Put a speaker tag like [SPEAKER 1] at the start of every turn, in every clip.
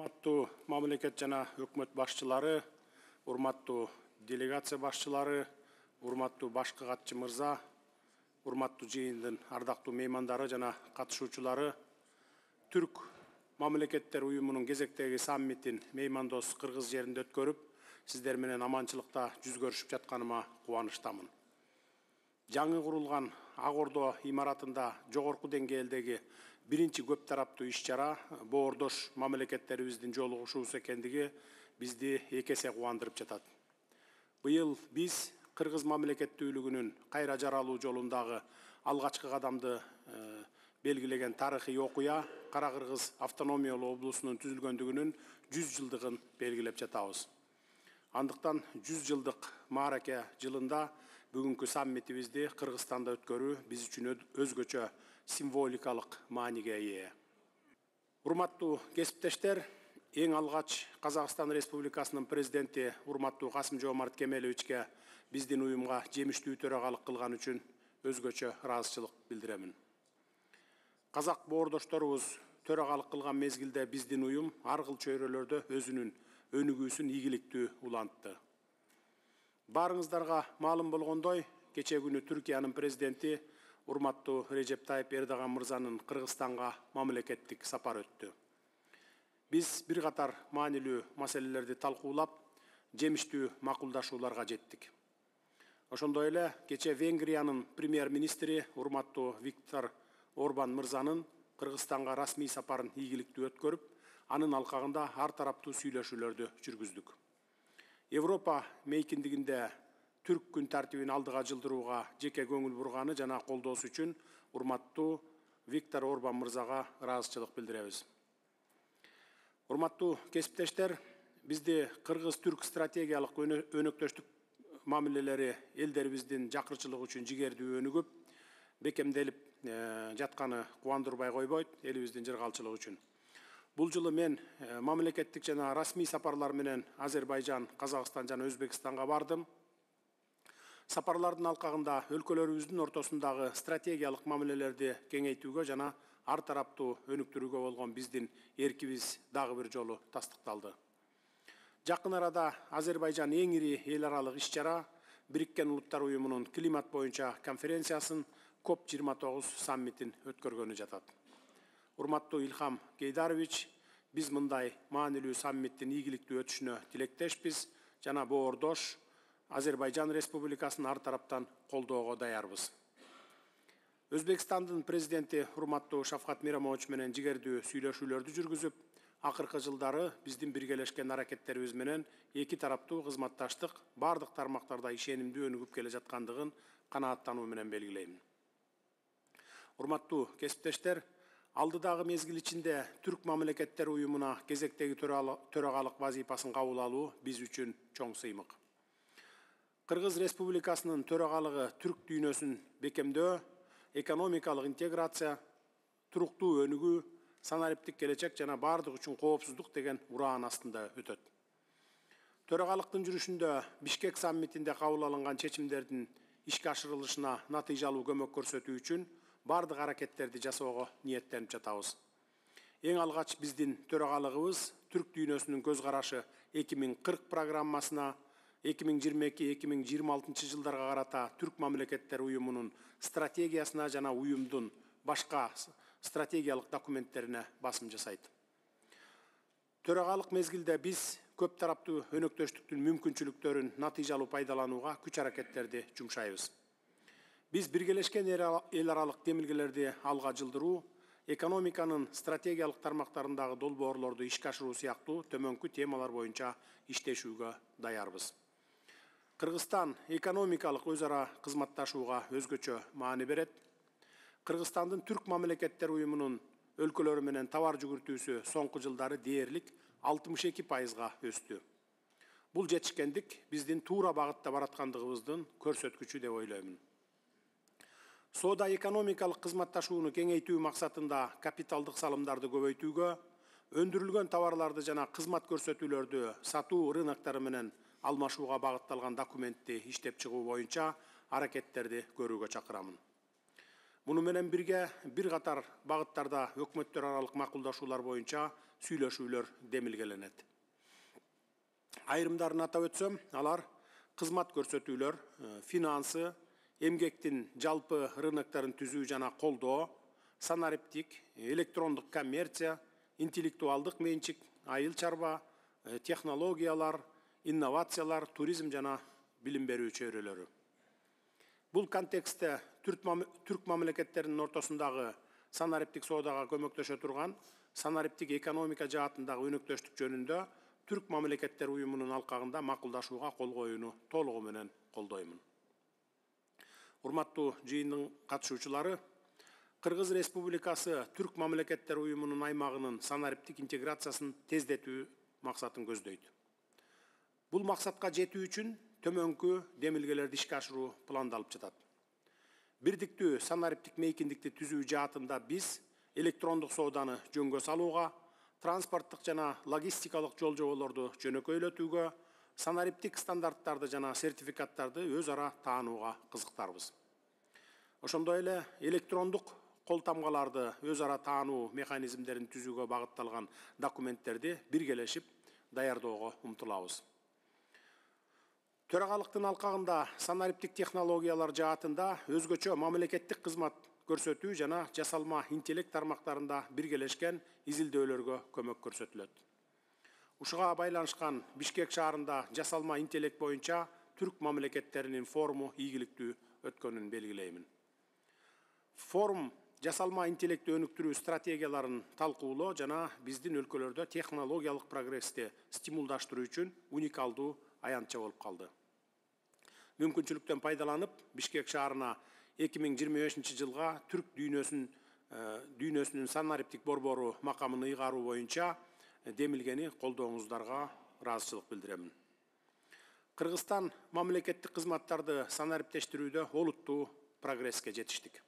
[SPEAKER 1] Урматтуу мамлекет жана өкмөт башчылары, урматтуу делегация башчылары, урматтуу башкы катчы мырза, урматтуу жыйындын ардактуу меймандары жана катышуучулары, Түрк мамлекеттер уюмунун кезектеги саммитин меймандос Кыргыз жеринде өткөрүп, сиздер менен аманчылыкта жүз көрүшүп жатканыма кубанычтамын. Жаңы курулган Ак Ордо имаратында жогорку деңгээлдеги биринчи көп тараптуу иш-чара боордош мамлекеттерибиздин жолугушуусу экендиги бизди эки эсе кубандырып жатат. Быйыл биз Кыргыз мамлекеттүүлүгүнүн кайра жаралуу жолундагы алгачкы кадамды белгилеген тарыхый окуя Кара Кыргыз автономиялуу облусунун түзүлгөндүгүнүн 100 жылдыгын белгилеп жатабыз. Андыктан 100 жылдык маараке жылында бүгүнкү саммитибизди Кыргызстанда өткөрүү биз үчүн өзгөчө символикалык мааниге ээ. Урматтуу кесиптештер, эң алгач Казакстан Республикасынын президенти урматтуу Касым-Жомарт Кемеловичке биздин уюмга жемиштүү төрагалык кылган үчүн өзгөчө ыраазычылык билдиремин. Казак боордошторубуз төрагалык кылган мезгилде биздин уюм ар кыл чөйрөлөрдө өзүнүн өнүгүүсүн ийгиликтүү улантты. Барыңыздарга маалым болгондой, кече күнү Түркиянын президенти урматтуу Режеп Тайып Эрдоган мырзанын Кыргызстанга мамлекеттик сапары өттү. Биз бир катар маанилүү маселелерди талкуулап, жемиштүү макулдашууларга жеттик. Ошондой эле кече Венгриянын премьер-министри урматтуу Виктор Орбан мырзанын Кыргызстанга расмий сапарын ийгиликтүү өткөрүп, анын алкагында ар тараптуу сүйлөшүүлөрдү жүргүздүк. Европа мейкиндигинде Түрк күн тартибин алдыга жылдырууга жеке көңүл бурганы жана колдоосу үчүн урматтуу Виктор Орбан мырзага ыраазычылык билдиребиз. Урматтуу кесиптештер, бизди Кыргыз-Түрк стратегиялык өнөктөштүк мамилелери элдерибиздин жакырчылыгы үчүн жигердүү өнүгүп, бекемделип жатканы кубандырбай койбойт, элибиздин жыргалчылыгы үчүн. Бул жылы мен мамлекеттик жана расмий сапарлар менен Азербайжан, Казакстан жана Өзбекстанга бардым. Сапарлардын алкагында өлкөлөрүбүздүн ортосундагы стратегиялык мамилелерди кеңейтүүгө жана ар тараптуу өнүктүрүүгө болгон биздин эркибиз дагы бир жолу тастыкталды. Жакын арада Азербайжан эң ири эл аралык иш-чара Бириккен Улуттар уюмунун климат боюнча конференциясын COP29 саммитин өткөргөнү жатат. Урматтуу Илхам Гейдарович, биз мындай маанилүү саммиттин ийгиликтүү өтүшүнө тилектешпиз жана боордош Азербайжан Республикасын ар тараптан колдоого даярбыз. Өзбекстандын президенти урматтуу Шавкат Миромович менен жигердүү сүйлөшүүлөрдү жүргүзүп, акыркы жылдары биздин биргелешкен аракеттерибиз менен эки тараптуу кызматташтык бардык тармактарда ишенимдүү өнүгүп келе жаткандыгын канааттануу менен белгилейм. Урматтуу кесиптештер, алдыдагы мезгил ичинде Түрк мамлекеттер уюмуна кезектеги төрагалык вазифасын кабыл алуу биз үчүн чоң сыймык. Кыргыз Республикасынын төрагалыгы түрк дүйнөсүн бекемдөө, экономикалык интеграция, туруктуу өнүгүү, санариптик келечек жана бардык үчүн коопсуздук деген ураан астында өтөт. Төрагалыктын жүрүшүндө Бишкек саммитинде кабыл алынган чечимдердин ишке ашырылышына натыйжалуу көмөк көрсөтүү үчүн бардык аракеттерди жасоого ниеттенип жатабыз. Эң алгач биздин төрагалыгыбыз түрк дүйнөсүнүн көз карашы 2040 программасына 2022-2026 жылдарга карата Түрк мамлекеттер уюмунун стратегиясына жана уюмдун башка стратегиялык документтерине басым жасайт. Төрагалык мезгилде биз көп тараптуу өнөктөштүктүн мүмкүнчүлүктөрүн натыйжалуу пайдаланууга күч аракеттерди жумшайбыз. Биз биргелешкен эл аралык демилгелерди алга жылдыруу, экономиканын стратегиялык тармактарындагы долбоорлорду ишке ашыруу сыяктуу төмөнкү темалар боюнча иштешүүгө даярбыз. Кыргызстан экономикалык өз ара кызматташууга өзгөчө маани берет. Кыргызстандын Түрк мамлекеттер уюмунун өлкөлөрү менен товар жүгүртүүсү соңку жылдары дээрлик 62%га өстү. Бул жетишкендик биздин туура багытта бараткандыгыбыздын көрсөткүчү деп ойлоймун. Соода экономикалык кызматташууну кеңейтүү максатында капиталдык салымдарды көбөйтүүгө, өндүрүлгөн товарларды жана кызмат көрсөтүүлөрдү сатуу рыноктары менен алмашууга багытталган документти иштеп чыгуу боюнча аракеттерди көрүүгө чакырамын. Муну менен бирге бир катар багыттарда өкмөттөр аралык макулдашуулар боюнча сүйлөшүүлөр демилгеленет. Айрымдарын атап өтсөм, алар кызмат көрсөтүүлөр, финансы, эмгектин жалпы рыноктарын түзүү жана колдоо, санариптик, электрондук коммерция, интеллектуалдык менчик, айыл чарба, технологиялар, инновациялар, туризм жана билим берүү чөйрөлөрү. Бул контекстте түрк мамлекеттеринин ортосундагы санариптик соодага көмөктөшө турган санариптик экономика жаатындагы өнөктөштүк жөнүндө Түрк мамлекеттер уюмунун алкагында макулдашууга кол коюуну толугу менен колдоймун. Урматтуу жыйындын катышуучулары, Кыргыз Республикасы Түрк мамлекеттер уюмунун аймагынын санариптик интеграциясын тездетүү максатын көздөйт. Бул максатка жетүү үчүн төмөнкү демилгелерди ишке ашыруу пландалып жатат. Бирдиктүү санариптик мейкиндикти түзүү жаатында биз электрондук сооданы жөнгө салууга, транспорттук жана логистикалык жол-жоболорду жөнөкөйлөтүүгө, санариптик стандарттарды жана сертификаттарды өз ара таанууга кызыктарбыз. Ошондой эле электрондук кол тамгаларды өз ара таануу механизмдерин түзүүгө багытталган документтерди биргелешип даярдоого умтулабыз. Төрагалыктын алкагында санариптик технологиялар жаатында өзгөчө мамлекеттик кызмат көрсөтүү жана жасалма интеллект тармактарында биргелешкен изилдөөлөргө көмөк көрсөтүлөт. Ушуга байланышкан Бишкек шаарында жасалма интеллект боюнча түрк мамлекеттеринин форуму ийгиликтүү өткөнүн белгилеймин. Форум жасалма интеллектти өнүктүрүү стратегияларын талкуулоо жана биздин өлкөлөрдө технологиялык прогрессти стимулдаштыруу үчүн уникалдуу аянтча болуп калды. Мүмкүнчүлүктөн пайдаланып, Бишкек шаарына 2025 жылга түрк дүйнөсүнүн санариптик борбору макамын ыйгаруу боюнча демилгени колдооңуздарга ыраазычылык билдиремин. Кыргызстан мамлекеттик кызматтарды санариптештирүүдө олуттуу прогресске жетиштик.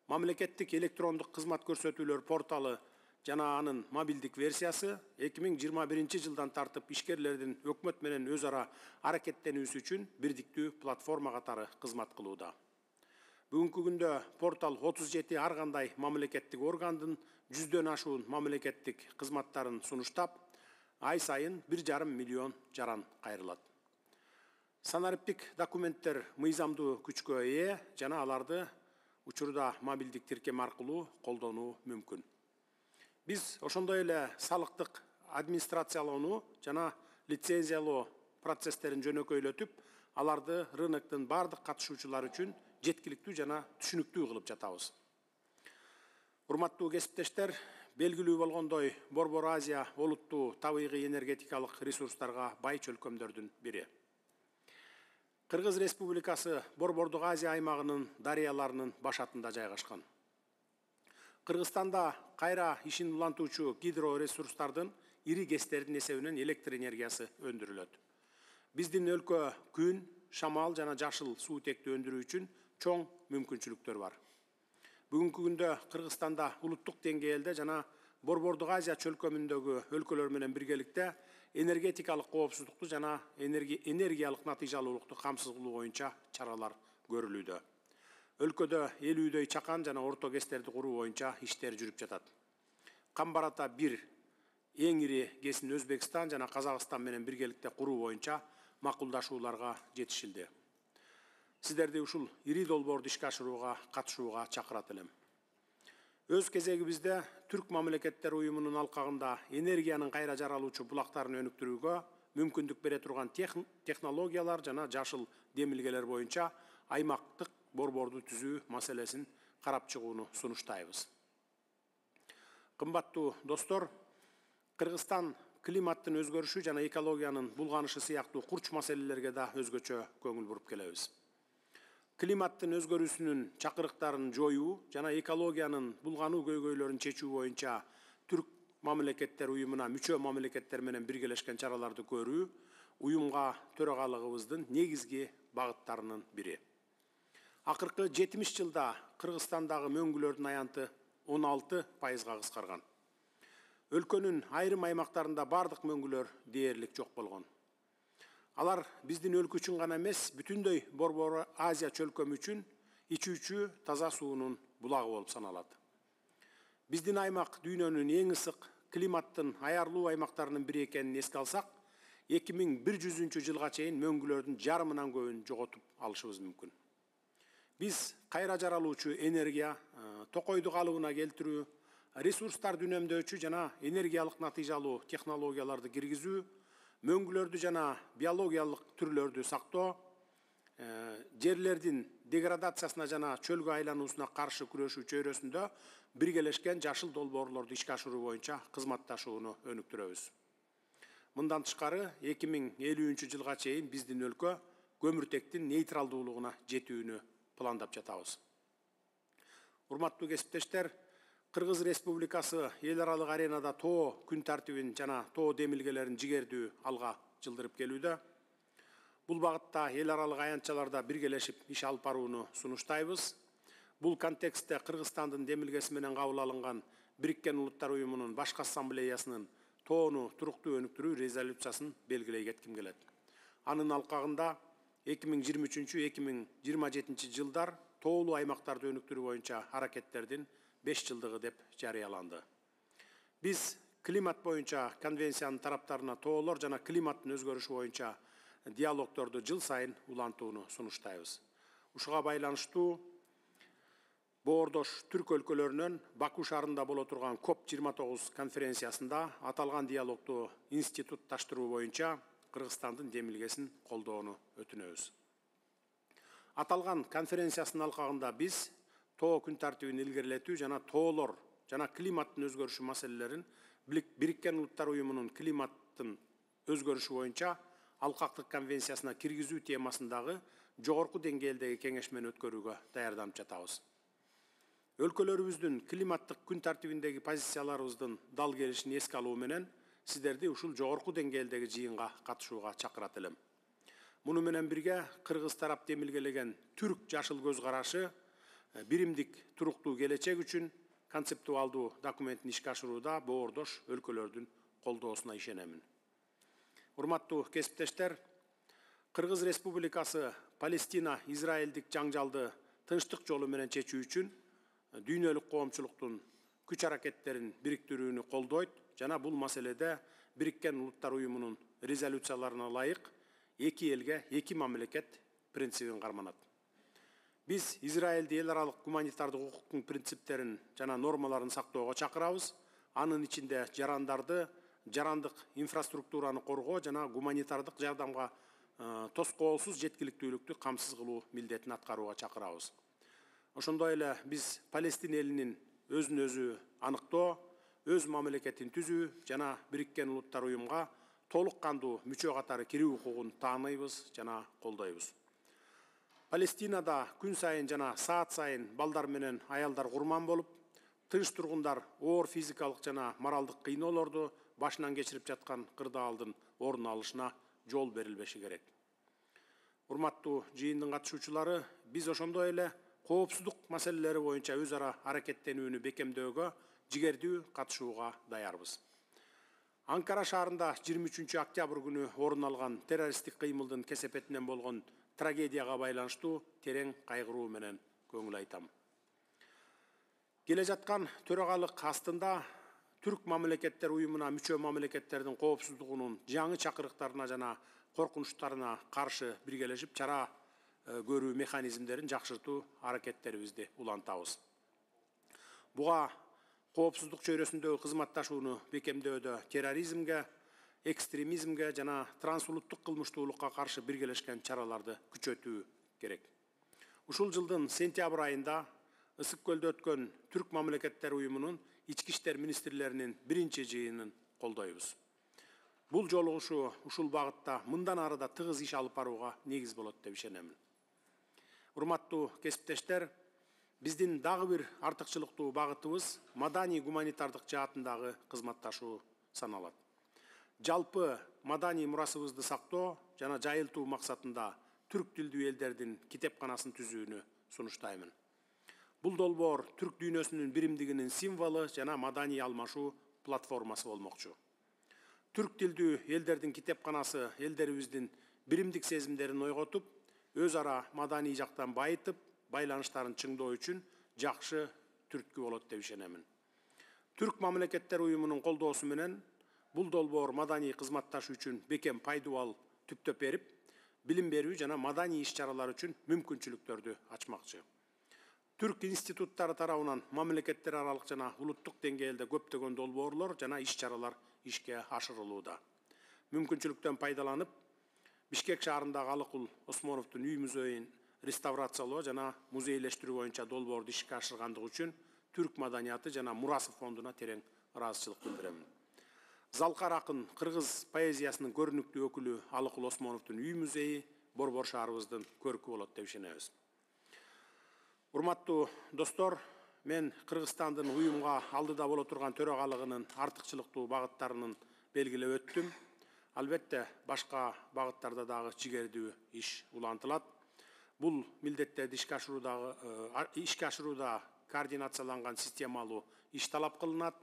[SPEAKER 1] Мамлекеттик электрондук кызмат көрсөтүүлөр порталы жана анын мобилдик версиясы 2021 жылдан тартып ишкерлердин өкмөт менен өз ара аракеттенүүсү үчүн бирдиктүү платформа катары кызмат кылууда. Бүгүнкү күндө портал 37 ар кандай мамлекеттик органдын 100дөн ашуун мамлекеттик кызматтарын сунуштап, ай сайын 1,5 миллион жаран кайрылат. Санариптик документтер мыйзамдуу күчкө ээ жана аларды учурда мобилдик тиркем аркылуу колдонуу мүмкүн. Биз ошондой эле салыктык администрациялоону жана лицензиялоо процесстерин жөнөкөйлөтүп, аларды рыноктун бардык катышуучулары үчүн жеткиликтүү жана түшүнүктүү кылып жатабыз. Урматтуу кесиптештер, белгилүү болгондой, Борбор Азия олуттуу табигый энергетикалык ресурстарга бай чөлкөмдөрдүн бири. Кыргыз Республикасы Борбордук Азия аймагынын дарыяларынын башатында жайгашкан. Кыргызстанда кайра ишин улантуучу гидроресурстардын ири кестердин эсебинен электр энергиясы өндүрүлөт. Биздин өлкө күн, шамал жана жашыл суутекти өндүрүү үчүн чоң мүмкүнчүлүктөр бар. Бүгүнкү күндө Кыргызстанда улуттук деңгээлде жана Борбордук Азия чөлкөмүндөгү өлкөлөр менен биргеликте энергетикалык коопсуздукту жана энергиялык натыйжалуулукту камсыз кылуу боюнча чаралар көрүлүүдө. Өлкөдө 50дөй чакан жана орто кестерди куруу боюнча иштер жүрүп жатат. Камбарата 1 эң ири кесин Өзбекстан жана Казакстан менен биргеликте куруу боюнча макулдашууларга жетишилди. Сиздерди ушул ири долбоорду ишке ашырууга катышууга чакырат элем. Өз кезегибизде Түрк мамлекеттер уюмунун алкагында энергиянын кайра жаралуучу булактарын өнүктүрүүгө мүмкүндүк бере турган технологиялар жана жашыл демилгелер боюнча аймактык борборду түзүү маселесин карап чыгууну сунуштайбыз. Кымбаттуу достор, Кыргызстан климаттын өзгөрүшү жана экологиянын булганышы сыяктуу курч маселелерге да өзгөчө көңүл буруп келебиз. Климаттын өзгөрүүсүнүн чакырыктарын жоюу жана экологиянын булгануу көйгөйлөрүн чечүү боюнча Түрк мамлекеттер уюмуна мүчө мамлекеттер менен биргелешкен чараларды көрүү уюмга төрагалыгыбыздын негизги багыттарынын бири. Акыркы 70 жылда Кыргызстандагы мөңгүлөрдүн аянты 16%га кыскарган. Өлкөнүн айрым аймактарында бардык мөңгүлөр дээрлик жок болгон. Алар биздин өлкө үчүн гана эмес, бүтүндөй Борбор Азия чөлкөмү үчүн ичүүчү таза суунун булагы болуп саналат. Биздин аймак дүйнөнүн эң ысык климаттын аярлуу аймактарынын бири экенин эске алсак, 2100 жылга чейин мөңгүлөрдүн жарымынан көбүн жоготуп алышыбыз мүмкүн. Биз кайра жаралуучу энергия, токойду калыбына келтирүү, ресурстарды үнөмдөөчү жана энергиялык натыйжалуу технологияларды киргизүү, мөңгүлөрдү жана биологиялык түрлөрдү сактоо, жерлердин деградациясына жана чөлгө айлануусуна каршы күрөшүү чөйрөсүндө биргелешкен жашыл долбоорлорду ишке ашыруу боюнча кызматташууну өнүктүрөбүз. Мындан тышкары 2050 жылга чейин биздин өлкө көмүртектин нейтралдуулугуна жетүүнү пландап жатабыз. Урматтуу кесиптештер, Кыргыз Республикасы эл аралык аренада тоо күн тартибин жана тоо демилгелерин жигердүү алга жылдырып келүүдө. Бул багытта эл аралык аянтчаларда биргелешип иш алып барууну сунуштайбыз. Бул контекстте Кыргызстандын демилгеси менен кабыл алынган Бириккен Улуттар Уюмунун башкы ассамблеясынын тоону туруктуу өнүктүрүү резолюциясын белгилей кетким келет. Анын алкагында 2023-2027 жылдар тоолуу аймактарды өнүктүрүү боюнча аракеттердин 5 жылдыгы деп жарыяланды. Биз климат боюнча конвенциянын тараптарына тоолор жана климаттын өзгөрүшү боюнча диалогторду жыл сайын улантууну сунуштайбыз. Ушуга байланыштуу боордош түрк өлкөлөрүнөн Баку шаарында боло турган COP29 конференциясында аталган диалогду институтташтыруу боюнча Кыргызстандын демилгесин колдоону өтүнөбүз. Аталган конференциясынын алкагында биз тоо күн тартибин илгерилетүү жана тоолор жана климаттын өзгөрүшү маселелерин Бириккен Улуттар Уюмунун климаттын өзгөрүшү боюнча алкактык конвенциясына киргизүү темасындагы жогорку деңгээлдеги кеңешмени өткөрүүгө даярданып жатабыз. Өлкөлөрүбүздүн климаттык күн тартибиндеги позицияларыбыздын дал келишин эске алуу менен сиздерди ушул жогорку деңгээлдеги жыйынга катышууга чакырат элем. Муну менен бирге Кыргыз тарап демилгелеген түрк жашыл көз карашы биримдик туруктуу келечек үчүн концептуалдуу документин ишке ашырууда боордош өлкөлөрдүн колдоосуна ишенемин. Урматтуу кесиптештер, Кыргыз Республикасы Палестина-Израилдик жаңжалды тынчтык жолу менен чечүү үчүн дүйнөлүк коомчулуктун күч аракеттерин бириктирүүнү колдойт жана бул маселеде Бириккен Улуттар Уюмунун резолюцияларына ылайык эки элге эки мамлекет принцибин карманат. Биз Израилди эл аралык гуманитардык укуктун принциптерин жана нормаларын сактоого чакырабыз. Анын ичинде жарандарды, жарандык инфраструктураны коргоо жана гуманитардык жардамга тоскоолсуз жеткиликтүүлүктү камсыз кылуу милдетин аткарууга чакырабыз. Ошондой эле биз Палестин элинин өзүн өзү аныктоо, өз мамлекетин түзүү жана Бириккен Улуттар Уюмга толук кандуу мүчө катары кирүү укугун тааныйбыз жана колдойбуз. Палестинада күн сайын жана саат сайын балдар менен аялдар курман болуп, тынч тургундар оор физикалык жана моралдык кыйноолорду башынан кечирип жаткан кырдаалдын орун алышына жол берилбеши керек. Урматтуу жыйындын катышуучулары, биз ошондой эле коопсуздук маселелери боюнча өз ара аракеттенүүнү бекемдөөгө жигердүү катышууга даярбыз. Анкара шаарында 23 октябрь күнү орун алган террористтик кыймылдын кесепетинен болгон трагедияга байланыштуу терең кайгыруу менен көңүл айтам. Келе жаткан төрагалык астында Түрк мамлекеттер уюмуна мүчө мамлекеттердин коопсуздугунун жаңы чакырыктарына жана коркунучтарына каршы биргелешип чара көрүү механизмдерин жакшыртуу аракеттерибизди улантабыз. Буга коопсуздук чөйрөсүндөгү кызматташууну бекемдөөдө терроризмге, экстремизмге жана трансулуттук кылмыштуулукка каршы биргелешкен чараларды күчөтүү керек. Ушул жылдын сентябрь айында Ысык көлдө өткөн Түрк мамлекеттер уюмунун ички иштер министрлеринин биринчи жыйынын колдойбуз. Бул жолугушуу ушул багытта мындан ары да тыгыз иш алып барууга негиз болот деп ишенемин. Урматтуу кесиптештер, биздин дагы бир артыкчылыктуу багытыбыз маданий гуманитардык жаатындагы кызматташуу саналат. Жалпы маданий мурасыбызды сактоо жана жайылтуу максатында түрк тилдүү элдердин китепканасын түзүүнү сунуштаймын. Бул долбоор түрк дүйнөсүнүн биримдигинин символу жана маданий алмашуу платформасы болмокчу. Түрк тилдүү элдердин китепканасы элдерибиздин биримдик сезимдерин ойготуп, өз ара маданий жактан байытып, байланыштарын чыңдоо үчүн жакшы түрткү болот деп ишенемин. Түрк мамлекеттер уюмунун колдоосу менен бул долбоор маданий кызматташ үчүн бекем пайдубал түптөп берип, билим берүү жана маданий иш-чаралар үчүн мүмкүнчүлүктөрдү ачмакчы. Түрк институттары тарабынан мамлекеттер аралык жана улуттук деңгээлде көптөгөн долбоорлор жана иш-чаралар ишке ашырылууда. Мүмкүнчүлүктөн пайдаланып, Бишкек шаарындагы Алыкул Осмоновдун үй музейин реставрациялоо жана музейлештирүү боюнча долбоорду ишке ашыргандыгы үчүн түрк маданияты жана мурасы фондуна терең ыраазычылык билдирем. Залкар акын кыргыз поэзиясынын көрүнүктүү өкүлү Алыкул Осмоновдун үй музейи Борбор шаарыбыздын көркү болот деп ишенебиз. Урматтуу достор, мен Кыргызстандын уюмга алдыда боло турган төрагалыгынын артыкчылыктуу багыттарынын белгилеп өттүм. Албетте, башка багыттарда дагы чигердүү иш улантылат. Бул милдеттерди ишке ашырууда координацияланган системалуу иш талап кылынат.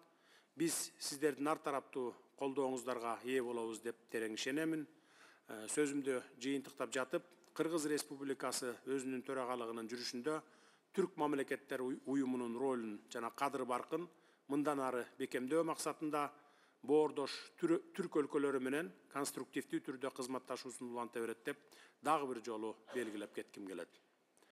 [SPEAKER 1] Биз сиздердин ар тараптуу колдооңуздарга ээ болобуз деп терең ишенемин. Сөзүмдү жыйынтыктап жатып, Кыргыз Республикасы өзүнүн төрагалыгынын жүрүшүндө түрк мамлекеттер уюмунун ролун жана кадыр баркын мындан ары бекемдөө максатында боордош түрк өлкөлөрү менен конструктивдүү түрдө кызматташуусун уланта берет деп дагы бир жолу белгилеп кетким келет.